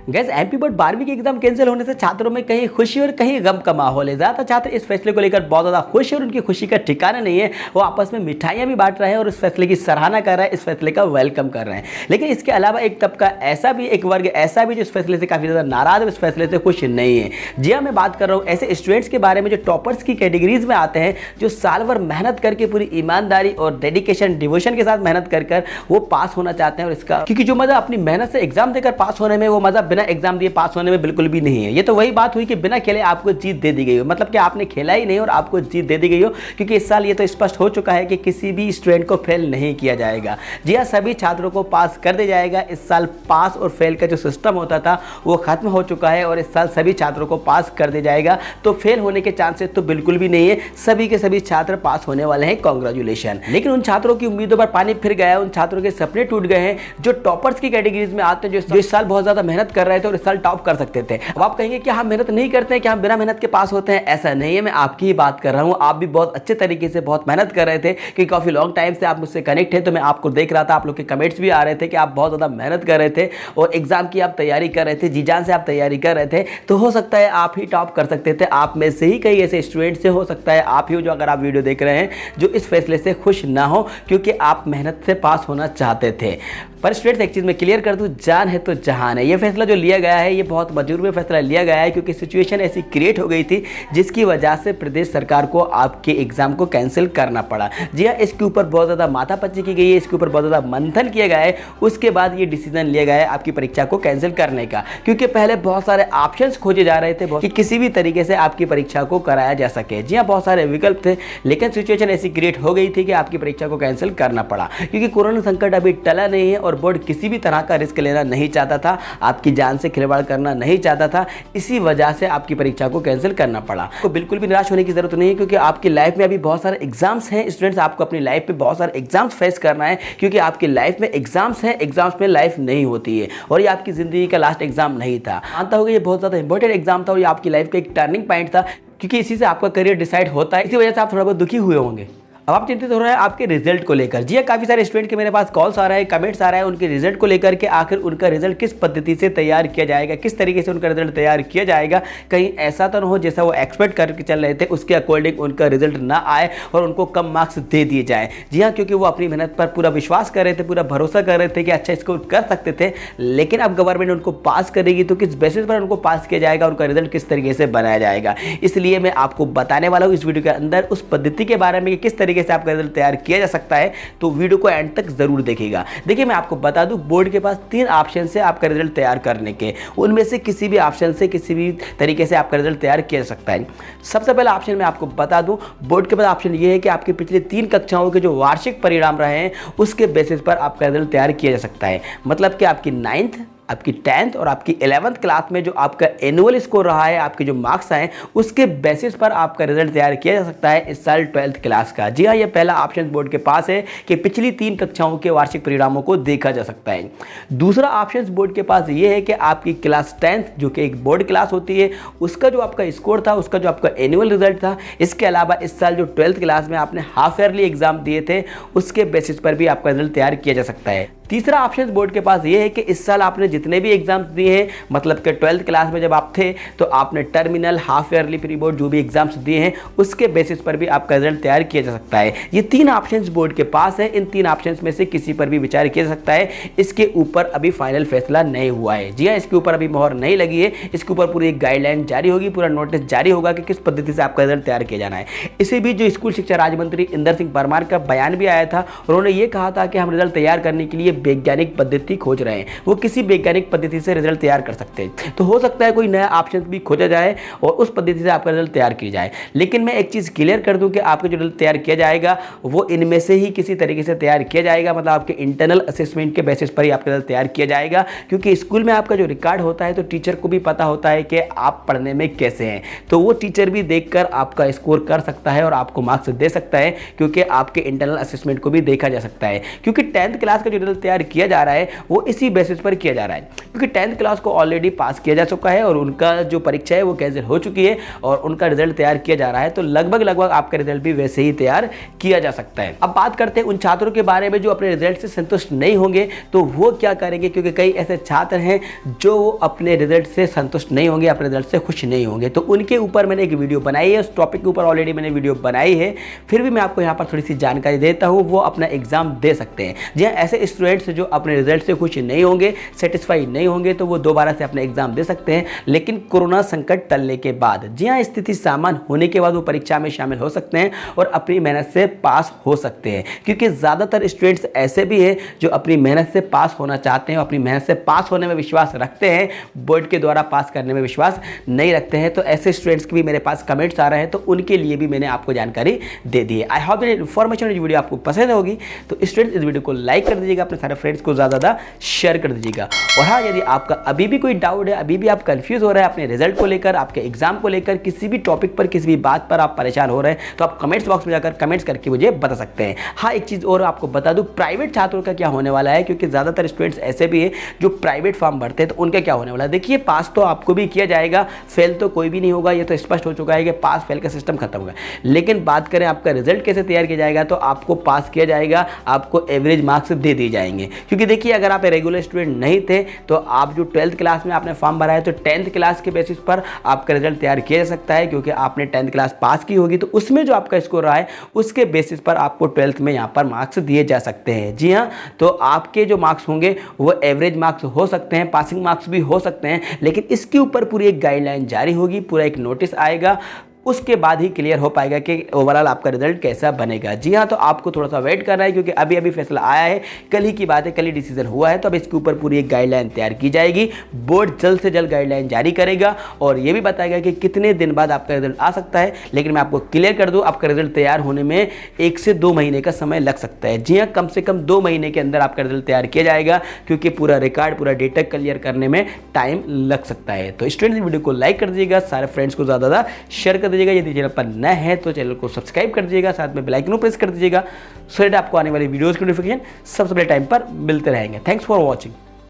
Gas MP board 12वीं के exam cancel होने से छात्रों में कहीं खुशी और कहीं गम का माहौल है। ज़्यादातर छात्र इस फैसले को लेकर बहुत ज़्यादा खुश है और उनकी खुशी का ठिकाना नहीं है। वो आपस में मिठाइयां भी बांट रहे हैं और इस फैसले की सराहना कर रहे हैं, इस फैसले का वेलकम कर रहे हैं। लेकिन इसके अलावा एक तबका ऐसा भी, एक वर्ग ऐसा भी जो इस फैसले से काफ़ी ज़्यादा नाराज है, इस फैसले से खुश नहीं है। जी हाँ, मैं बात कर रहा हूँ ऐसे स्टूडेंट्स के बारे में जो टॉपर्स की कैटेगरीज में आते हैं, जो साल भर मेहनत करके पूरी ईमानदारी और डेडिकेशन डिवोशन के साथ मेहनत कर वो पास होना चाहते हैं। और इसका क्योंकि जो मजा अपनी मेहनत से एग्जाम देकर पास होने में, वो मजा बिना एग्जाम दिए पास होने में बिल्कुल भी नहीं है। ये तो वही बात हुई कि बिना खेले आपको जीत दे दी गई हो, मतलब कि आपने खेला ही नहीं और आपको जीत दे दी गई हो। क्योंकि इस साल ये तो स्पष्ट हो चुका है कि किसी भी स्टूडेंट को फेल नहीं किया जाएगा। जी हाँ, सभी छात्रों को पास कर दिया जाएगा। इस साल पास और फेल का जो सिस्टम होता था वो खत्म हो चुका है और इस साल सभी छात्रों को पास कर दिया जाएगा। तो फेल होने के चांसेस तो बिल्कुल भी नहीं है, सभी के सभी छात्र पास होने वाले हैं। कांग्रेचुलेशन। लेकिन उन छात्रों की उम्मीदों पर पानी फिर गया है, उन छात्रों के सपने टूट गए हैं जो टॉपर्स की कैटेगरीज में आते हैं, जो इस साल बहुत ज्यादा मेहनत कर रहे थे और इस साल टॉप कर सकते थे। अब आप कहेंगे कि हम मेहनत नहीं करते हैं, कि हम बिना मेहनत के पास होते हैं। ऐसा नहीं है, मैं आपकी ही बात कर रहा हूं। आप भी बहुत अच्छे तरीके से बहुत मेहनत कर रहे थे, कि काफी लॉन्ग टाइम से आप मुझसे कनेक्ट है, तो मैं आपको देख रहा था, आप लोग के कमेंट्स भी आ रहे थे कि आप बहुत ज्यादा मेहनत कर रहे थे और एग्जाम की आप तैयारी कर रहे थे, जी जान से आप तैयारी कर रहे थे। तो हो सकता है आप ही टॉप कर सकते थे। आप में से ही कई ऐसे स्टूडेंट से हो सकता है आप ही हो, जो अगर आप वीडियो देख रहे हैं, जो इस फैसले से खुश ना हो, क्योंकि आप मेहनत से पास होना चाहते थे। पर स्टूडेंट्स एक चीज़ मैं क्लियर कर दूं, जान है तो जहान है। ये फैसला जो लिया गया है, ये बहुत मजबूरी में फैसला लिया गया है, क्योंकि सिचुएशन ऐसी क्रिएट हो गई थी जिसकी वजह से प्रदेश सरकार को आपके एग्जाम को कैंसिल करना पड़ा। जी हाँ, इसके ऊपर बहुत ज़्यादा माथापच्ची की गई है, इसके ऊपर बहुत ज़्यादा मंथन किया गया है। उसके बाद ये डिसीजन लिया गया है आपकी परीक्षा को कैंसिल करने का, क्योंकि पहले बहुत सारे ऑप्शन खोजे जा रहे थे कि किसी भी तरीके से आपकी परीक्षा को कराया जा सके। जी हाँ, बहुत सारे विकल्प थे, लेकिन सिचुएशन ऐसी क्रिएट हो गई थी कि आपकी परीक्षा को कैंसिल करना पड़ा, क्योंकि कोरोना संकट अभी टला नहीं है और बोर्ड किसी भी तरह का रिस्क लेना नहीं चाहता था, आपकी जान से खिलवाड़ करना नहीं चाहता था। इसी वजह से आपकी परीक्षा को कैंसिल करना पड़ा। तो बिल्कुल भी निराश होने की जरूरत नहीं है, क्योंकि आपकी लाइफ में अभी बहुत सारे एग्जाम्स हैं। स्टूडेंट्स, आपको अपनी लाइफ में बहुत सारे एग्जाम्स फेस करना है, क्योंकि आपकी लाइफ में एग्जाम्स हैं। एग्जाम्स में लाइफ नहीं होती है और ये आपकी जिंदगी का लास्ट एग्जाम नहीं था। मानता होगा ये बहुत ज्यादा इंपॉर्टेंट एग्जाम था और ये आपकी लाइफ का एक टर्निंग पॉइंट था, क्योंकि इसी से आपका करियर डिसाइड होता है। इसी वजह से आप थोड़ा बहुत दुखी हुए होंगे। अब आप चिंतित हो रहे हैं आपके रिजल्ट को लेकर। जी, काफ़ी सारे स्टूडेंट के मेरे पास कॉल्स आ रहे हैं, कमेंट्स आ रहे हैं उनके रिजल्ट को लेकर के, आखिर उनका रिजल्ट किस पद्धति से तैयार किया जाएगा, किस तरीके से उनका रिजल्ट तैयार किया जाएगा। कहीं ऐसा तो न हो जैसा वो एक्सपेक्ट करके चल रहे थे उसके अकॉर्डिंग उनका रिजल्ट ना आए और उनको कम मार्क्स दे दिए जाए। जी हाँ, क्योंकि वो अपनी मेहनत पर पूरा विश्वास कर रहे थे, पूरा भरोसा कर रहे थे कि अच्छा इसको कर सकते थे, लेकिन अब गवर्नमेंट उनको पास करेगी तो किस बेसिस पर उनको पास किया जाएगा, उनका रिजल्ट किस तरीके से बनाया जाएगा। इसलिए मैं आपको बताने वाला हूँ इस वीडियो के अंदर उस पद्धति के बारे में कि किस तरीके से आपका रिजल्ट तैयार किया जा सकता है। तो वीडियो को एंड तक जरूर देखिएगा। देखिए, मैं आपको बता दूं, बोर्ड के पास 3 ऑप्शन है आपका रिजल्ट तैयार करने के। उनमें से किसी भी ऑप्शन से किसी भी तरीके से आपका रिजल्ट तैयार किया जा सकता है। सबसे पहला ऑप्शन मैं आपको बता दूं, बोर्ड के पास ऑप्शन ये है कि आपके पिछले 3 कक्षाओं के जो वार्षिक परिणाम रहे हैं उसके बेसिस पर आपका रिजल्ट तैयार किया जा सकता है। मतलब कि आपकी 9th, आपकी 10th और आपकी 11th क्लास में जो आपका एनुअल स्कोर रहा है, आपके जो मार्क्स आए, उसके बेसिस पर आपका रिजल्ट तैयार किया जा सकता है इस साल 12th क्लास का। जी हाँ, ये पहला ऑप्शन बोर्ड के पास है कि पिछली 3 कक्षाओं के वार्षिक परिणामों को देखा जा सकता है। दूसरा ऑप्शन बोर्ड के पास ये है कि आपकी क्लास 10th, जो कि एक बोर्ड क्लास होती है, उसका जो आपका स्कोर था, उसका जो आपका एनुअल रिजल्ट था, इसके अलावा इस साल जो 12th क्लास में आपने हाफ ईयरली एग्जाम दिए थे, उसके बेसिस पर भी आपका रिजल्ट तैयार किया जा सकता है। तीसरा ऑप्शन बोर्ड के पास ये है कि इस साल आपने जितने भी एग्जाम्स दिए हैं, मतलब कि 12th क्लास में जब आप थे तो आपने terminal, half yearly, pre board जो भी एग्जाम्स दिए हैं उसके बेसिस पर भी आपका रिजल्ट तैयार किया जा सकता है। ये 3 ऑप्शंस बोर्ड के पास है। इन 3 ऑप्शंस में से किसी पर भी विचार किया जा सकता है। इसके ऊपर अभी फाइनल फैसला नहीं हुआ है। जी हाँ, इसके ऊपर अभी मोहर नहीं लगी है। इसके ऊपर पूरी एक गाइडलाइन जारी होगी, पूरा नोटिस जारी होगा कि किस पद्धति से आपका रिजल्ट तैयार किया जाना है। इसी बीच जो स्कूल शिक्षा राज्य मंत्री इंदर सिंह परमार का बयान भी आया था। उन्होंने ये कहा था कि हम रिजल्ट तैयार करने के लिए वैज्ञानिक पद्धति खोज रहे हैं। वो किसी वैज्ञानिक पद्धति से रिजल्ट तैयार कर सकते हैं। तो हो सकता है कोई नया ऑप्शन भी खोजा जाए और उस पद्धति से आपका रिजल्ट तैयार किया जाए। लेकिन मैं एक चीज क्लियर कर दूं कि आपका जो रिजल्ट तैयार किया जाएगा वो इनमें से ही किसी तरीके से तैयार किया जाएगा। मतलब आपके इंटरनल असेसमेंट के बेसिस पर ही आपका रिजल्ट तैयार किया जाएगा, क्योंकि स्कूल में आपका जो रिकॉर्ड होता है तो टीचर को भी पता होता है कि आप पढ़ने में कैसे हैं। तो वो टीचर भी देखकर आपका स्कोर कर सकता है और आपको मार्क्स दे सकता है, क्योंकि आपके इंटरनल असेसमेंट को भी देखा जा सकता है। क्योंकि 10th क्लास का जो रिजल्ट तैयार किया जा रहा है वो इसी बेसिस पर किया जा रहा है, क्योंकि 10th क्लास को ऑलरेडी पास किया जा चुका है और उनका जो परीक्षा है वो कैंसिल हो चुकी है और उनका रिजल्ट तैयार किया जा रहा है, तो लगभग आपका रिजल्ट भी वैसे ही तैयार किया जा सकता है। अब बात करते हैं उन छात्रों के बारे में जो अपने रिजल्ट से संतुष्ट नहीं होंगे, तो वो क्या करेंगे, क्योंकि कई ऐसे छात्र हैं जो अपने रिजल्ट से संतुष्ट नहीं होंगे, अपने रिजल्ट से खुश नहीं होंगे, तो उनके ऊपर मैंने एक वीडियो बनाई है। उस टॉपिक के ऊपर ऑलरेडी मैंने वीडियो बनाई है, फिर भी मैं आपको यहाँ पर थोड़ी सी जानकारी देता हूँ, वो अपना एग्जाम दे सकते हैं। जी हाँ, ऐसे स्टूडेंट्स जो अपने रिजल्ट से खुश नहीं होंगे, सेटिस्फाई नहीं होंगे, तो वो दोबारा से अपना एग्जाम दे सकते हैं, लेकिन कोरोना संकट टलने के बाद। जी हाँ, स्थिति सामान्य होने के बाद वो परीक्षा में शामिल हो सकते हैं और अपनी मेहनत से पास हो सकते हैं, क्योंकि ज़्यादातर स्टूडेंट्स ऐसे भी हैं जो अपनी मेहनत से पास होना चाहते हैं, अपनी मेहनत से पास होने में विश्वास रखते हैं, बोर्ड के द्वारा पास करने में विश्वास नहीं रखते हैं। तो ऐसे स्टूडेंट्स के भी मेरे पास कमेंट्स आ रहे हैं, तो उनके लिए भी मैंने आपको जानकारी दे दी है। आई होप ये इन्फॉर्मेशन वीडियो आपको पसंद होगी, तो स्टूडेंट्स इस वीडियो को लाइक कर दीजिएगा, अपने सारे फ्रेंड्स को ज़्यादा शेयर कर दीजिएगा। और हाँ, यदि आपका अभी भी कोई डाउट है, अभी भी आप कंफ्यूज हो रहे हैं अपने रिजल्ट को लेकर, आपके एग्जाम को लेकर, किसी भी टॉपिक पर, किसी भी बात पर आप परेशान हो रहे हैं, तो आप कमेंट्स बॉक्स में जाकर कमेंट्स करके मुझे बता सकते हैं। हाँ, एक चीज़ और आपको बता दूं, प्राइवेट छात्रों का क्या होने वाला है, क्योंकि ज़्यादातर स्टूडेंट्स ऐसे भी हैं जो प्राइवेट फॉर्म भरते हैं, तो उनका क्या होने वाला है। देखिए, पास तो आपको भी किया जाएगा, फेल तो कोई भी नहीं होगा, ये तो स्पष्ट हो चुका है कि पास फेल का सिस्टम खत्म होगा। लेकिन बात करें आपका रिजल्ट कैसे तैयार किया जाएगा, तो आपको पास किया जाएगा, आपको एवरेज मार्क्स दे दिए जाएंगे। क्योंकि देखिए, अगर आप रेगुलर स्टूडेंट नहीं थे, तो आप जो 12th क्लास में आपने फॉर्म भरा है, तो 10th क्लास के बेसिस पर आपका रिजल्ट तैयार किया जा सकता है, क्योंकि आपने 10th क्लास पास की होगी, तो उसमें जो आपका स्कोर रहा है उसके बेसिस पर आपको 12th में यहाँ पर मार्क्स दिए जा सकते हैं। जी हाँ, तो आपके जो मार्क्स होंगे वो एवरेज मार्क्स हो सकते हैं, पासिंग मार्क्स भी हो सकते हैं, लेकिन इसके ऊपर पूरी एक गाइडलाइन जारी होगी, पूरा एक नोटिस आएगा, उसके बाद ही क्लियर हो पाएगा कि ओवरऑल आपका रिजल्ट कैसा बनेगा। जी हाँ, तो आपको थोड़ा सा वेट करना है, क्योंकि अभी अभी फैसला आया है, कल ही की बात है, कल ही डिसीजन हुआ है, तो अब इसके ऊपर पूरी एक गाइडलाइन तैयार की जाएगी। बोर्ड जल्द से जल्द गाइडलाइन जारी करेगा और ये भी बताएगा कि कितने दिन बाद आपका रिजल्ट आ सकता है। लेकिन मैं आपको क्लियर कर दूँ, आपका रिजल्ट तैयार होने में 1 से 2 महीने का समय लग सकता है। जी हाँ, कम से कम 2 महीने के अंदर आपका रिजल्ट तैयार किया जाएगा, क्योंकि पूरा रिकॉर्ड, पूरा डेटा क्लियर करने में टाइम लग सकता है। तो स्टूडेंट्स, वीडियो को लाइक कर दीजिएगा, सारे फ्रेंड्स को ज़्यादा शेयर कर दीजिएगा। यदि चैनल पर नए हैं तो चैनल को सब्सक्राइब कर दीजिएगा, साथ में बेल आइकन प्रेस कर दीजिएगा, सो दैट आपको आने वाली वीडियोस की नोटिफिकेशन सबसे पहले टाइम पर मिलते रहेंगे। Thanks for watching.